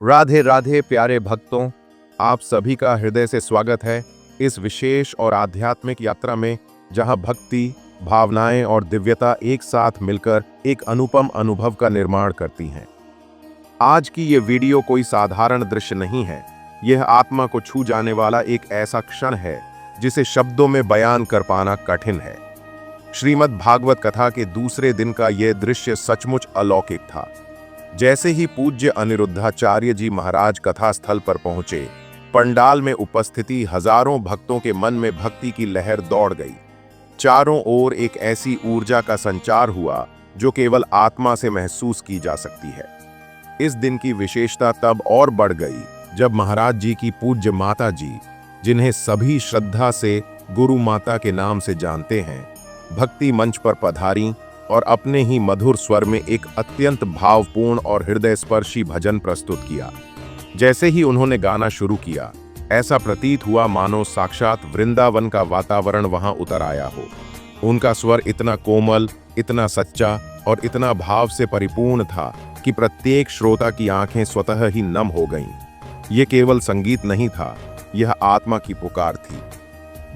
राधे राधे प्यारे भक्तों, आप सभी का हृदय से स्वागत है इस विशेष और आध्यात्मिक यात्रा में, जहां भक्ति, भावनाएं और दिव्यता एक साथ मिलकर एक अनुपम अनुभव का निर्माण करती हैं। आज की ये वीडियो कोई साधारण दृश्य नहीं है। यह आत्मा को छू जाने वाला एक ऐसा क्षण है जिसे शब्दों में बयान कर पाना कठिन है। श्रीमद् भागवत कथा के दूसरे दिन का यह दृश्य सचमुच अलौकिक था। जैसे ही पूज्य अनिरुद्धाचार्य जी महाराज कथा स्थल पर पहुंचे, पंडाल में उपस्थिति हजारों भक्तों के मन में भक्ति की लहर दौड़ गई। चारों ओर एक ऐसी ऊर्जा का संचार हुआ जो केवल आत्मा से महसूस की जा सकती है। इस दिन की विशेषता तब और बढ़ गई जब महाराज जी की पूज्य माता जी, जिन्हें सभी श्रद्धा से गुरु माता के नाम से जानते हैं, भक्ति मंच पर पधारी और अपने ही मधुर स्वर में एक अत्यंत भावपूर्ण और हृदय स्पर्शी भजन प्रस्तुत किया। जैसे ही उन्होंने गाना शुरू किया, ऐसा प्रतीत हुआ मानो साक्षात वृंदावन का वातावरण वहां उतर आया हो। उनका स्वर इतना कोमल, इतना सच्चा और इतना भाव से परिपूर्ण था कि प्रत्येक श्रोता की आंखें स्वतः ही नम हो गईं। ये केवल संगीत नहीं था, यह आत्मा की पुकार थी।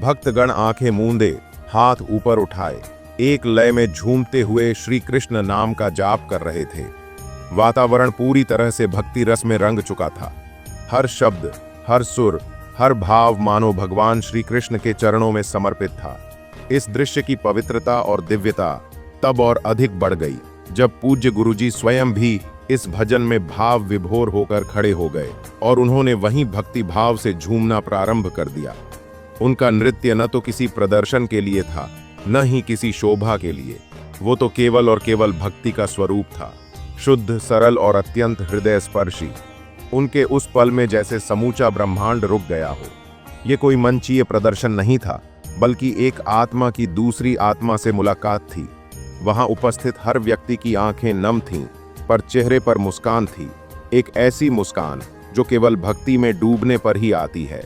भक्तगण आंखें मूंदे, हाथ ऊपर उठाए, एक लय में झूमते हुए श्री कृष्ण नाम का जाप कर रहे थे। वातावरण पूरी तरह से भक्ति रस में रंग चुका था। हर शब्द, हर सुर, हर भाव मानो भगवान श्री कृष्ण के चरणों में समर्पित था। इस दृश्य की पवित्रता और दिव्यता तब और अधिक बढ़ गई जब पूज्य गुरुजी स्वयं भी इस भजन में भाव विभोर होकर खड़े हो गए और उन्होंने वहीं भक्ति भाव से झूमना प्रारंभ कर दिया। उनका नृत्य न तो किसी प्रदर्शन के लिए था, न ही किसी शोभा के लिए। वो तो केवल और केवल भक्ति का स्वरूप था, शुद्ध, सरल और अत्यंत हृदय स्पर्शी। उनके उस पल में जैसे समूचा ब्रह्मांड रुक गया हो। ये कोई मंचीय प्रदर्शन नहीं था, बल्कि एक आत्मा की दूसरी आत्मा से मुलाकात थी। वहां उपस्थित हर व्यक्ति की आंखें नम थीं, पर चेहरे पर मुस्कान थी। एक ऐसी मुस्कान जो केवल भक्ति में डूबने पर ही आती है।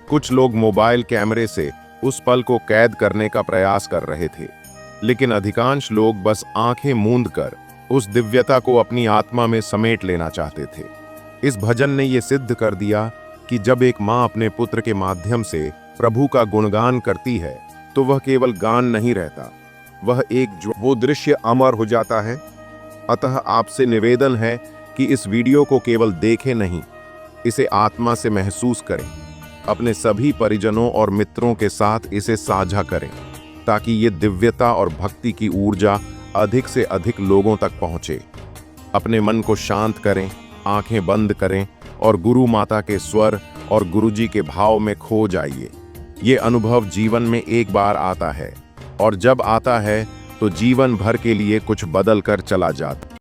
कुछ लोग मोबाइल कैमरे से उस पल को कैद करने का प्रयास कर रहे थे, लेकिन अधिकांश लोग बस आंखें मूंद कर उस दिव्यता को अपनी आत्मा में समेट लेना चाहते थे। इस भजन ने यह सिद्ध कर दिया कि जब एक माँ अपने पुत्र के माध्यम से प्रभु का गुणगान करती है, तो वह केवल गान नहीं रहता, वह वो दृश्य अमर हो जाता है। अतः आपसे निवेदन है कि इस वीडियो को केवल देखें नहीं, इसे आत्मा से महसूस करें। अपने सभी परिजनों और मित्रों के साथ इसे साझा करें, ताकि ये दिव्यता और भक्ति की ऊर्जा अधिक से अधिक लोगों तक पहुंचे। अपने मन को शांत करें, आंखें बंद करें और गुरु माता के स्वर और गुरुजी के भाव में खो जाइए। ये अनुभव जीवन में एक बार आता है, और जब आता है तो जीवन भर के लिए कुछ बदल कर चला जाता है।